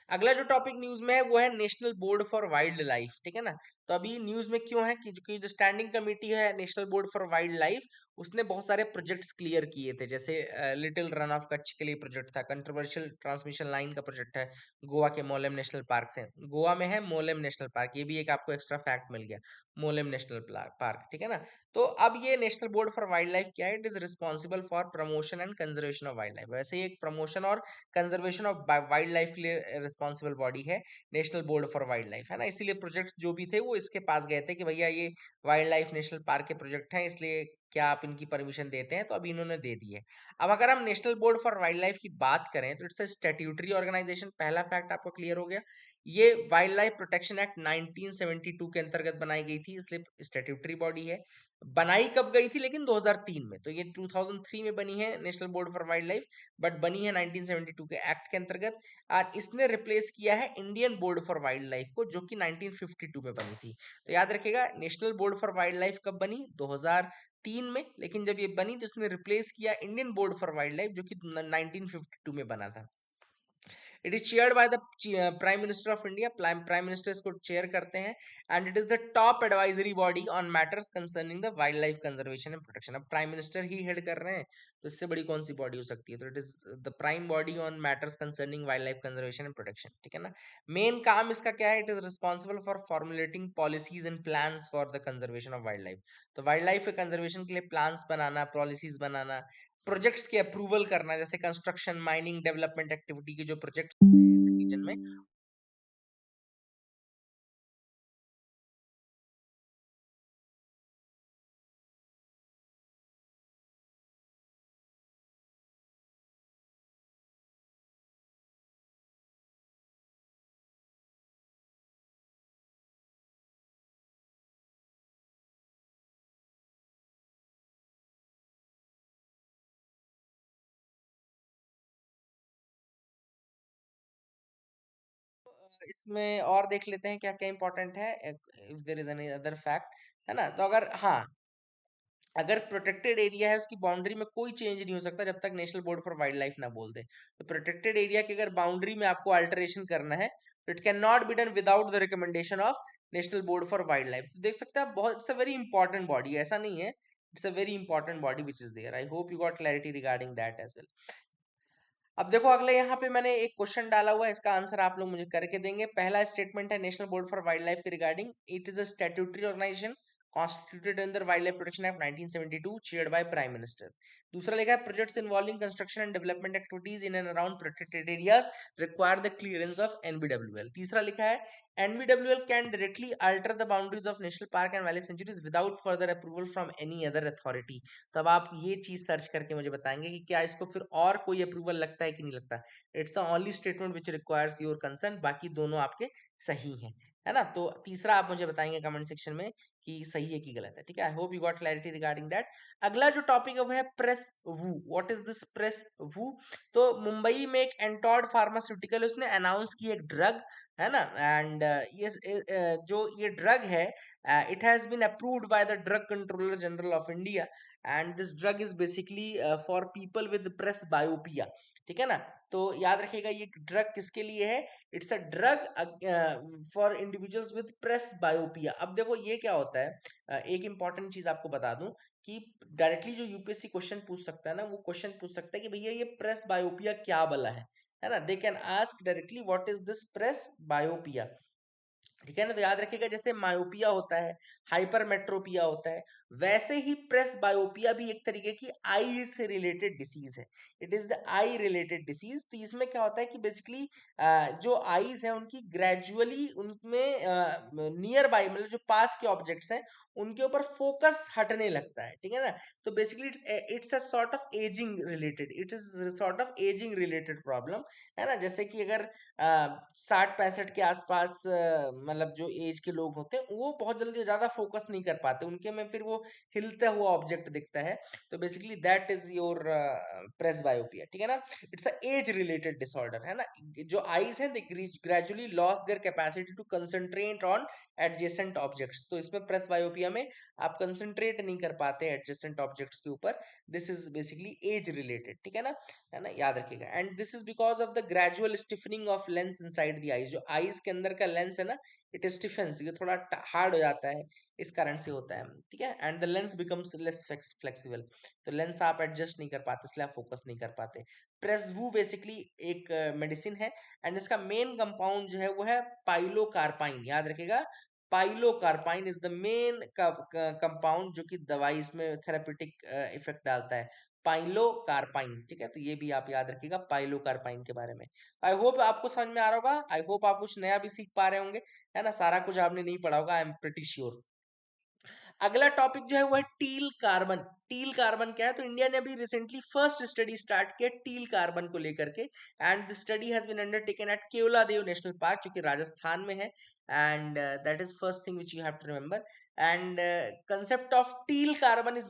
अगला जो टॉपिक न्यूज में है वो है national board for wild life, ठीक है ना। तो अभी न्यूज में क्यों है कि जो स्टैंडिंग कमेटी है national board for wild life, उसने बहुत सारे प्रोजेक्ट्स क्लियर किए थे। जैसे लिटिल रन ऑफ कच्छ के लिए प्रोजेक्ट था, कंट्रोवर्शियल ट्रांसमिशन लाइन का प्रोजेक्ट है गोवा के मोलेम नेशनल पार्क से। गोवा में है मोलेम नेशनल पार्क, ये भी एक आपको एक्स्ट्रा फैक्ट मिल गया, मोलेम नेशनल पार्क, ठीक है ना। तो अब ये national board for wild life क्या है, it is responsible for promotion and conservation of wild life. वैसे ही एक प्रमोशन और कंजर्वेशन ऑफ वाइल्ड लाइफ के लिए रिस्पॉन्सिबल बॉडी है national board for wild life, है ना। इसीलिए प्रोजेक्ट्स जो भी थे वो इसके पास गए थे कि भैया ये वाइल्ड लाइफ नेशनल पार्क के प्रोजेक्ट हैं, इसलिए क्या आप इनकी परमिशन देते हैं, तो अभी इन्होंने दे दी है। अब अगर हम national board for wild life की बात करें तो इट्स अ स्टैट्यूटरी ऑर्गेनाइजेशन। पहला फैक्ट आपको क्लियर हो गया। ये वाइल्ड लाइफ प्रोटेक्शन एक्ट 1972 के अंतर्गत बनाई गई थी, इसलिए स्टैट्यूटरी बॉडी है। बनाई कब गई थी, लेकिन 2003 में। तो ये 2003 में बनी है national board for wild life, but बनी है 1972 के एक्ट के अंतर्गत। और इसने रिप्लेस किया है Indian board for wild life को, जो कि 1952 में बनी थी। तो याद रखिएगा national board for wild life कब बनी, 2003 में, लेकिन जब ये बनी तो इसने रिप्लेस किया Indian board for wild life जो कि 1952 में बना था। It is chaired by the prime minister of India. Prime minister इसको चेयर करते हैं। And it is the top advisory body on matters concerning the wild life conservation and protection. अब prime minister ही head कर रहे हैं तो इससे बड़ी कौन सी बॉडी हो सकती है। तो it is the prime body on matters concerning wild life conservation and protection, ठीक है ना। मेन काम इसका क्या है, it is responsible for formulating policies and plans for the conservation of wild Life. तो वाइल्ड लाइफ के कंजर्वेशन के लिए प्लान्स बनाना, पॉलिसीज बनाना, प्रोजेक्ट्स के अप्रूवल करना, जैसे कंस्ट्रक्शन, माइनिंग, डेवलपमेंट एक्टिविटी के जो प्रोजेक्ट रीजन में इसमें और देख लेते हैं क्या क्या इंपॉर्टेंट है, if there is any other fact, है ना। तो अगर हाँ, अगर प्रोटेक्टेड एरिया है उसकी बाउंड्री में कोई चेंज नहीं हो सकता जब तक national board for wild life ना बोल दे। तो प्रोटेक्टेड एरिया की अगर बाउंड्री में आपको अल्टरेशन करना है तो it can not be done without the recommendation of National board for wild Life. तो देख सकते हैं आप, बहुत it's a very important body, ऐसा नहीं है, it's a very important body which is there. I hope you got clarity regarding that as well. अब देखो अगले यहाँ पे मैंने एक क्वेश्चन डाला हुआ है, इसका आंसर आप लोग मुझे करके देंगे। पहला स्टेटमेंट है national board for wild life के regarding, it is a statutory organisation constituted under Wildlife Protection Act 1972 chaired by Prime Minister। दूसरा लिखा है projects involving construction and development activities in and around protected areas require the clearance of NBWL. तीसरा लिखा है NBWL can directly alter the boundaries of national park and wild sanctuaries without further approval from any other authority. तब आप ये चीज search करके मुझे बताएंगे कि क्या इसको फिर और कोई अप्रूवल लगता है कि नहीं लगता। It's the only statement which requires your concern, बाकी दोनों आपके सही हैं, है ना। तो तीसरा आप मुझे बताएंगे कमेंट सेक्शन में कि सही है कि गलत है, ठीक है। I hope you got clarity regarding that. अगला जो टॉपिक है वो है PresVu. What is this PresVu? तो मुंबई में एक एंटॉड फार्मास्यूटिकल उसने अनाउंस की एक ड्रग, है ना। एंड जो ये ड्रग है, it has been approved by the drug controller general of India and this drug is basically for people with presbyopia, ठीक है ना। तो याद रखिएगा ये ड्रग किसके लिए है, it's a drug for individuals with presbyopia. अब देखो ये क्या होता है, एक इंपॉर्टेंट चीज आपको बता दूं कि डायरेक्टली जो यूपीएससी क्वेश्चन पूछ सकता है ना, वो क्वेश्चन पूछ सकता है कि भैया ये प्रेस बायोपिया क्या बला है ना। They can ask directly what is this presbyopia, ठीक है ना। तो याद रखिएगा जैसे मायोपिया होता है, हाइपरमेट्रोपिया होता है, वैसे ही प्रेस बायोपिया भी एक तरीके की आई से रिलेटेड डिसीज है। It is the I related disease. तो इसमें क्या होता है कि बेसिकली जो आईज है उनकी ग्रेजुअली उनमें नियर बाई मतलब जो पास के ऑब्जेक्ट्स हैं उनके ऊपर फोकस हटने लगता है, ठीक है ना। तो basically it's a sort of ageing related, it is sort of ageing related problem, है ना। जैसे कि अगर 60-65 के आसपास मतलब जो एज के लोग होते हैं वो बहुत जल्दी ज्यादा फोकस नहीं कर पाते, उनके में फिर वो हिलता हुआ ऑब्जेक्ट दिखता है। तो basically that is your presbyopia, ठीक है ना। It's a age related disorder, है ना। जो आईज हैं they gradually loss their capacity to concentrate on adjacent objects. तो इसमें प्रेस बायोपिया में आप कंसंट्रेट नहीं कर पाते एडजेसेंट ऑब्जेक्ट्स के ऊपर। This is basically age related, ठीक है ना, याद रखिएगा। And this is because of the gradual stiffening of lens inside the eyes. जो आईज के अंदर का लेंस है ना, इट स्टिफेंस, ये थोड़ा हार्ड हो जाता है, इस कारण से होता है, ठीक है। And the lens becomes less flexible, तो लेंस आप एडजस्ट नहीं कर पाते, इसलिए आप फोकस नहीं कर पाते। प्रेसवू बेसिकली एक मेडिसिन है एंड इसका मेन कंपाउंड जो है वो है पाइलोकार्पाइन, याद रखिएगा। पाइलोकार्पाइन इज द मेन कंपाउंड जो कि दवाई इसमें थेरापेटिक इफेक्ट डालता है, पाइलोकार्पाइन, ठीक है। तो ये भी आप याद रखिएगा पाइलोकार्पाइन के बारे में। आई होप आपको समझ में आ रहा होगा, आई होप आप कुछ नया भी सीख पा रहे होंगे, है ना। सारा कुछ आपने नहीं पढ़ा होगा, आई एम प्रिटी श्योर। अगला टॉपिक जो है वो है टील कार्बन। टील कार्बन क्या है, तो इंडिया ने अभी रिसेंटली फर्स्ट स्टडी स्टार्ट किया टील कार्बन को लेकर के and the study has been undertaken at Keoladeo National Park जो कि राजस्थान में है। And that is first thing which you have to remember. And concept of teal carbon is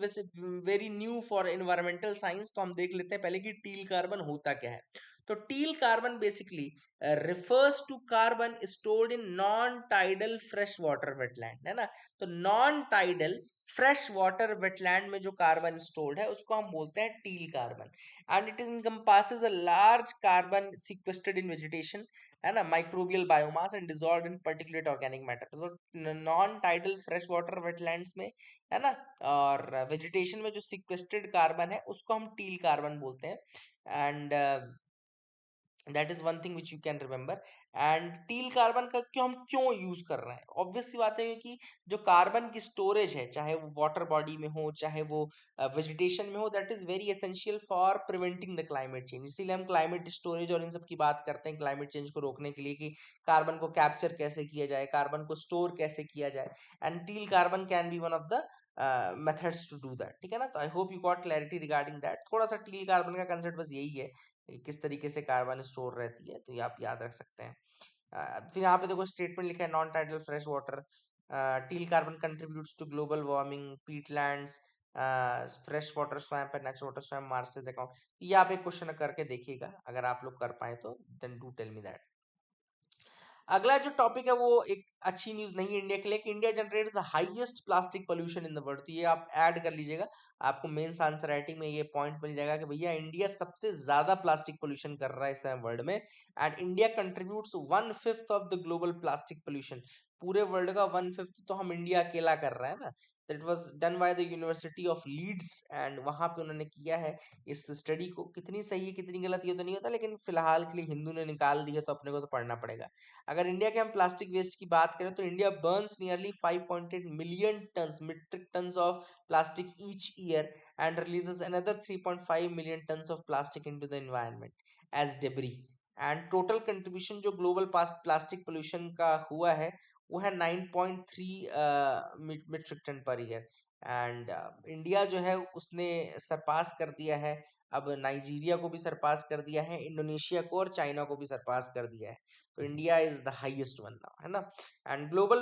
very new for environmental science. तो हम देख लेते हैं पहले कि टील कार्बन होता क्या है। तो teal carbon basically refers to carbon stored in non-tidal freshwater wetland, है ना। तो non tidal fresh water wetland में जो कार्बन स्टोर्ड है उसको हम बोलते हैं teal carbon. And it is encompasses a large carbon sequestered in vegetation, है ना, microbial biomass and dissolved in particulate organic matter। तो non tidal fresh water wetlands में, है ना, और वेजिटेशन में जो सिक्वेस्टेड कार्बन है उसको हम टील कार्बन बोलते हैं। And that is one thing which you can remember. And teal carbon का हम क्यों यूज कर रहे हैं, ऑब्वियस सी बात है कि जो कार्बन की स्टोरेज है, चाहे वो वाटर बॉडी में हो चाहे वो वेजिटेशन में हो, that is very essential for preventing the climate change. इसीलिए हम क्लाइमेट स्टोरेज और इन सब की बात करते हैं क्लाइमेट चेंज को रोकने के लिए, कि कार्बन को कैप्चर कैसे किया जाए, कार्बन को स्टोर कैसे किया जाए। And teal carbon can be one of the methods to do that, ठीक है ना। तो I hope you got clarity regarding that. थोड़ा सा टील कार्बन का कंसेप्ट बस यही है कि किस तरीके से कार्बन स्टोर रहती है, तो ये आप याद रख सकते हैं। फिर यहाँ पे देखो स्टेटमेंट लिखा है non tidal fresh water teal carbon contributes to global warming, peatlands, fresh water swamp and natural water swamp marshes account. ये आप एक क्वेश्चन करके देखिएगा, अगर आप लोग कर पाए तो then do tell me that. अगला जो टॉपिक है वो एक अच्छी न्यूज नहीं है इंडिया के लिए कि India generates the highest plastic pollution in the world. तो ये आप ऐड कर लीजिएगा, आपको मेंस आंसर राइटिंग में ये पॉइंट मिल जाएगा कि भैया इंडिया सबसे ज्यादा प्लास्टिक पोल्यूशन कर रहा है इस समय वर्ल्ड में, and India contributes 1/5 of the global plastic pollution. पूरे वर्ल्ड का 1/5 तो हम इंडिया अकेला कर रहा है ना। That was done by the University of Leeds, and वहां पे उन्होंने किया है इस स्टडी को। कितनी सही है कितनी गलत ये तो नहीं होता, लेकिन फिलहाल के लिए हिंदू ने निकाल दी है तो अपने को तो पढ़ना पड़ेगा। अगर इंडिया के हम प्लास्टिक वेस्ट की बात करें तो India burns nearly 5.8 million tons metric tons of plastic each year and releases another 3.5 million tons of plastic into the environment as debris. And total contribution जो ग्लोबल प्लास्टिक पोल्यूशन का हुआ है वो है 9.3 metric ton per year. And India जो है उसने सरपास कर दिया है, अब नाइजीरिया को भी सरपास कर दिया है, इंडोनेशिया को और चाइना को भी सरपास कर दिया है। तो India is the highest one now, है ना। एंड ग्लोबल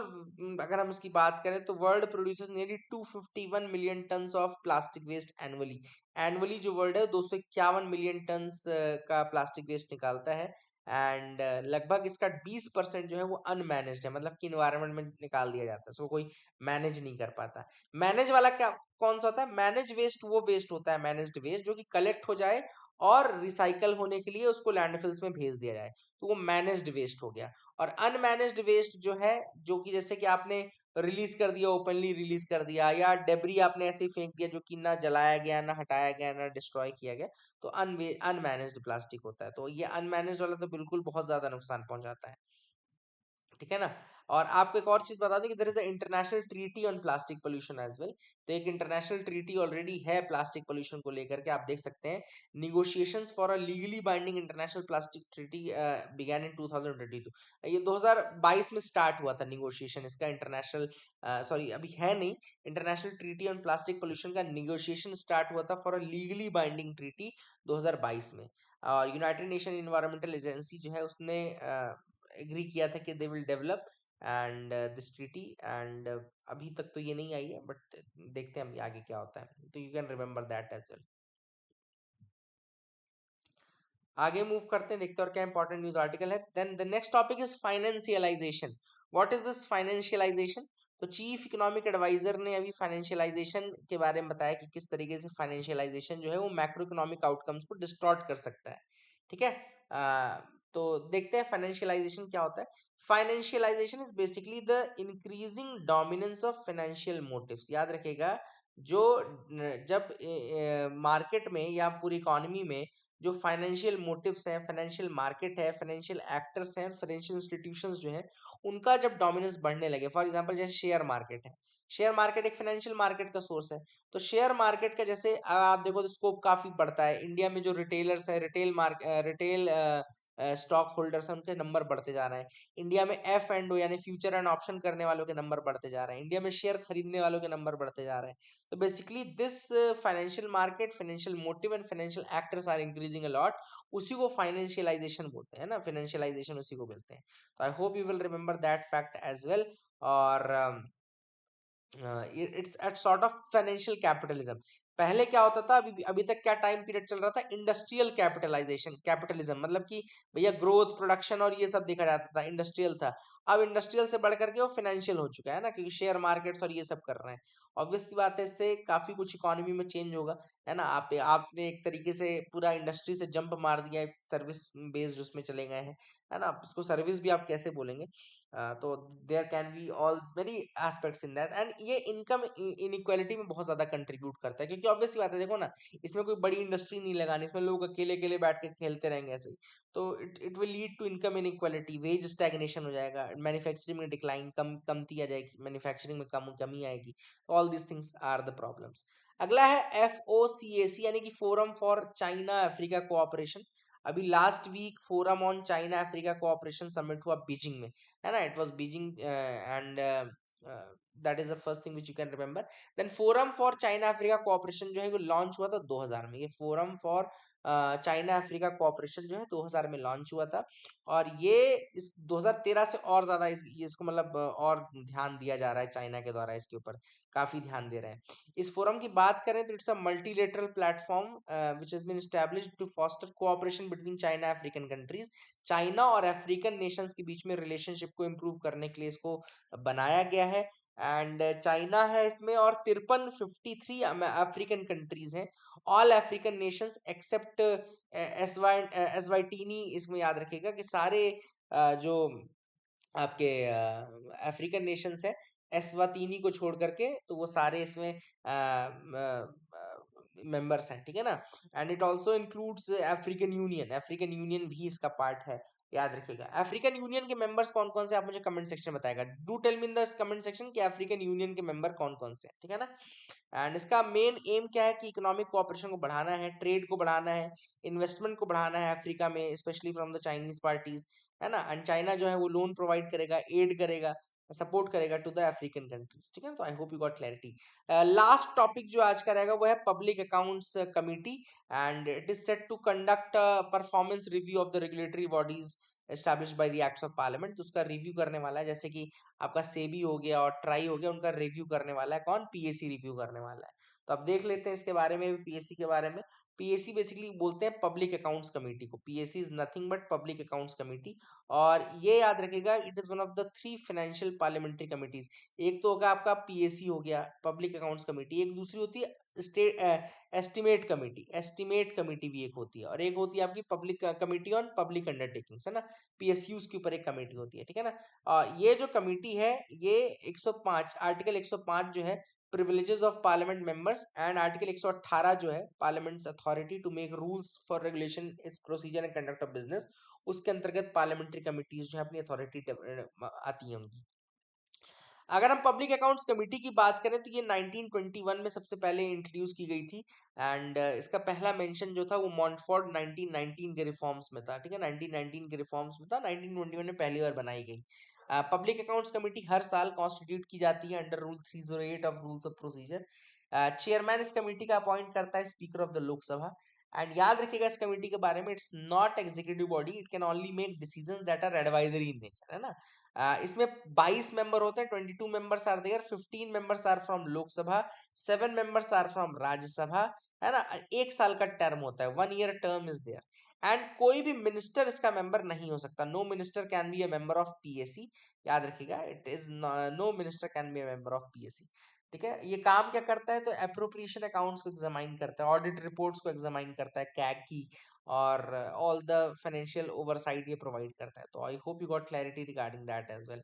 अगर हम इसकी बात करें तो world produces nearly 251 million tons of plastic waste annually. Annually जो वर्ल्ड है 251 मिलियन टन्स का प्लास्टिक वेस्ट निकालता है। एंड लगभग इसका 20% जो है वो अनमैनेज्ड है, मतलब कि इन्वायरमेंट में निकाल दिया जाता है, उसको कोई मैनेज नहीं कर पाता। मैनेज वाला क्या कौन सा होता है? मैनेज वेस्ट वो वेस्ट होता है, मैनेज्ड वेस्ट, जो कि कलेक्ट हो जाए और रिसाइकल होने के लिए उसको लैंडफिल्स में भेज दिया जाए, तो वो मैनेज्ड वेस्ट हो गया। और अनमैनेज्ड वेस्ट जो है, जो कि जैसे कि आपने रिलीज कर दिया, ओपनली रिलीज कर दिया, या डेब्री आपने ऐसे ही फेंक दिया जो कि ना जलाया गया ना हटाया गया ना डिस्ट्रॉय किया गया, तो अनमैनेज्ड प्लास्टिक होता है। तो ये अनमैनेज्ड वाला तो बिल्कुल बहुत ज्यादा नुकसान पहुंचाता है, ठीक है ना। और आपको एक और चीज बता दूं कि there is a international treaty on plastic pollution as well. तो एक इंटरनेशनल ट्रीटी ऑलरेडी है प्लास्टिक पोल्यूशन को लेकर के, आप देख सकते हैं। Negotiations for a legally binding international plastic treaty began in 2022। ये 2022 में स्टार्ट हुआ था निगोशिएशन इसका, इंटरनेशनल सॉरी अभी है नहीं। International treaty on plastic pollution का निगोशिएशन स्टार्ट हुआ था for a legally binding treaty 2022 में। और यूनाइटेड नेशन इन्वायरमेंटल एजेंसी जो है उसने एग्री किया था कि they will develop and this treaty, and अभी तक तो ये नहीं आई है, बट देखते हैं अभी आगे क्या होता है। तो you can remember that as well. आगे मूव करते हैं, देखते हैं और क्या इंपॉर्टेंट न्यूज आर्टिकल है। Then the next topic is financialisation. What is this financialisation? तो चीफ इकोनॉमिक एडवाइजर ने अभी फाइनेंशियलाइजेशन के बारे में बताया कि किस तरीके से फाइनेंशियलाइजेशन जो है वो मैक्रो इकोनॉमिक आउटकम्स को डिस्टॉर्ट कर सकता है, ठीक है। तो देखते हैं फाइनेंशियलाइजेशन क्या होता है। Financialisation is basically the increasing dominance of financial motives. याद रखिएगा, जो जब मार्केट में या पूरी इकोनॉमी में जो फाइनेंशियल मोटिव्स हैं, फाइनेंशियल मार्केट है, फाइनेंशियल एक्टर्स हैं, फाइनेंशियल इंस्टीट्यूशंस जो हैं, उनका जब डोमिनेंस बढ़ने लगे, फॉर एग्जांपल जैसे शेयर मार्केट है। शेयर मार्केट एक फाइनेंशियल मार्केट का सोर्स है। तो शेयर मार्केट का जैसे आप देखो तो स्कोप काफी बढ़ता है। इंडिया में जो रिटेलर्स है, रिटेल स्टॉक होल्डर्स हैं, उनके नंबर बढ़ते जा रहे हैं। इंडिया में एफ एंड ओ यानी फ्यूचर एंड ऑप्शन करने वालों के नंबर बढ़ते जा रहे हैं। इंडिया में शेयर खरीदने वालों के नंबर बढ़ते जा रहे हैं। तो basically this financial market, financial motive and financial actors are increasing a lot. उसी को फाइनेंशियलाइजेशन बोलते हैं ना, फाइनेंशियलाइजेशन उसी को बोलते हैं। तो I hope you will remember that fact as well. और it's at sort of financial capitalism. पहले क्या होता था, अभी अभी तक क्या टाइम पीरियड चल रहा था, इंडस्ट्रियल कैपिटलिज्म, मतलब कि भैया ग्रोथ प्रोडक्शन और ये सब देखा जाता था, इंडस्ट्रियल था। अब इंडस्ट्रियल से बढ़ करके वो फाइनेंशियल हो चुका है ना, क्योंकि शेयर मार्केट्स और ये सब कर रहे हैं। ऑब्वियस सी बात है, इससे काफी कुछ इकोनॉमी में चेंज होगा, है ना। आपने एक तरीके से पूरा इंडस्ट्री से जंप मार दिया है, सर्विस बेस्ड उसमें चले गए हैं, है ना। इसको सर्विस भी आप कैसे बोलेंगे। तो there can be all very aspects in that, and ये इनकम इनइक्वालिटी में बहुत ज्यादा कंट्रीब्यूट करता है, क्योंकि ऑब्वियस बात है, देखो ना, इसमें कोई बड़ी इंडस्ट्री नहीं लगानी, इसमें लोग अकेले अकेले बैठ के खेलते रहेंगे ऐसे ही। तो it will lead to income inequality, wage stagnation हो जाएगा, मैन्युफैक्चरिंग में डिक्लाइन, कमती आ जाएगी, मैन्युफैक्चरिंग में कमी आएगी। All these things are the problems. अगला है FOCAC यानी कि forum for China Africa cooperation. अभी last week forum on China Africa cooperation summit हुआ बीजिंग में, है ना। It was Beijing and that is the first thing which you can remember. Then forum for China Africa cooperation जो है वो launch हुआ था 2000 में। ये forum for China Africa cooperation जो है 2000 में लॉन्च हुआ था। और ये इस 2013 से और ज्यादा इसको मतलब और ध्यान दिया जा रहा है चाइना के द्वारा, इसके ऊपर काफी ध्यान दे रहे हैं। इस फोरम की बात करें तो it's a multilateral platform which has been established to foster cooperation between China African countries. China और अफ्रीकन नेशंस के बीच में रिलेशनशिप को इम्प्रूव करने के लिए इसको बनाया गया है। एंड चाइना है इसमें और 53 अफ्रीकन कंट्रीज हैं। ऑल अफ्रीकन नेशंस एक्सेप्ट एसवाइटीनी, इसमें याद रखिएगा कि सारे जो आपके अफ्रीकन नेशंस है एस्वातीनी को छोड़ करके, तो वो सारे इसमें मेंबर्स हैं, ठीक है ना। And it also includes African union भी इसका पार्ट है, याद रखिएगा। अफ्रीकन यूनियन के मेंबर्स कौन कौन से, आप मुझे कमेंट सेक्शन में बताएगा। Do tell me in the comment section कि अफ्रीकन यूनियन के मेंबर कौन कौन से हैं, ठीक है ना। एंड इसका मेन एम क्या है कि इकोनॉमिक कोऑपरेशन को बढ़ाना है, ट्रेड को बढ़ाना है, इन्वेस्टमेंट को बढ़ाना है अफ्रीका में, specially from the Chinese parties, है ना। एंड चाइना जो है वो लोन प्रोवाइड करेगा, एड करेगा, सपोर्ट करेगा टू द अफ्रीकन कंट्रीज, ठीक है। तो I hope you got clarity. Last topic जो आज का रहेगा वो है public accounts committee. And it is set to conduct performance review of the regulatory bodies established by the acts of parliament. तो उसका रिव्यू करने वाला है, जैसे कि आपका सेबी हो गया और ट्राई हो गया, उनका रिव्यू करने वाला है कौन, पीएसी रिव्यू करने वाला है। तो अब देख लेते हैं इसके बारे में, पीएससी के बारे में। पीएससी बेसिकली बोलते हैं पब्लिक अकाउंट्स कमेटी को, PSC is nothing but public accounts committee. और ये याद रखिएगा it is one of the 3 financial parliamentary committees. एक तो होगा आपका पीएससी हो गया, पब्लिक अकाउंट्स कमेटी, एक दूसरी होती है state estimate committee, estimate committee भी एक होती है, और एक होती है आपकी public committee on public undertakings, है ना। पीएसयूज के ऊपर एक कमेटी होती है, ठीक है ना। ये जो कमेटी है ये 105 आर्टिकल 105 जो है privileges of parliament members, and article 118 जो है parliament's authority to make rules for regulation is procedure and conduct of business, उसके अंतर्गत पार्लियामेंट्री कमिटीज जो है अपनी अथॉरिटी आती है उनकी। अगर हम पब्लिक अकाउंट्स कमेटी की बात करें तो ये 1921 में सबसे पहले इंट्रोड्यूस की गई थी। एंड इसका पहला मेंशन जो था वो मॉन्टफोर्ड 1919 के रिफॉर्म्स में था, ठीक है, 1919 के रिफॉर्म्स में था, 1921 में पहली बार बनाई गई। पब्लिक अकाउंट्स कमेटी हर साल कॉन्स्टिट्यूट की जाती है under rule 308 of rules of procedure. Chairman इस कमेटी का अपॉइंट करता है speaker of the Lok Sabha. And याद रखिएगा इस कमेटी के बारे में, it's not executive body, it can only make decisions that are advisory in nature, है ना। इसमें 22 मेंबर होते हैं, 22 members are there, 15 members are from Lok Sabha, 7 members are from Rajya Sabha, है ना। एक साल का टर्म होता है, 1 year term is there. And कोई भी मिनिस्टर इसका मेंबर नहीं हो सकता, no minister can be a member of PSC, याद रखिएगा it is no minister can be a member of PSC, ठीक है। ये काम क्या करता है, तो अप्रोप्रिएशन अकाउंट्स को एग्जामाइन करता है, ऑडिट रिपोर्ट्स को एग्जामाइन करता है, कैग की, और ऑल द फाइनेंशियल ओवरसाइट ये प्रोवाइड करता है। तो I hope you got clarity regarding that as well.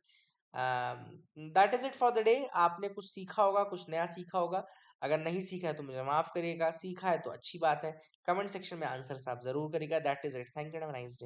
That is it for the day. आपने कुछ सीखा होगा, कुछ नया सीखा होगा। अगर नहीं सीखा है तो मुझे माफ करिएगा, सीखा है तो अच्छी बात है। कमेंट सेक्शन में आंसर आप जरूर करिएगा। That is it, thank you, have a nice day.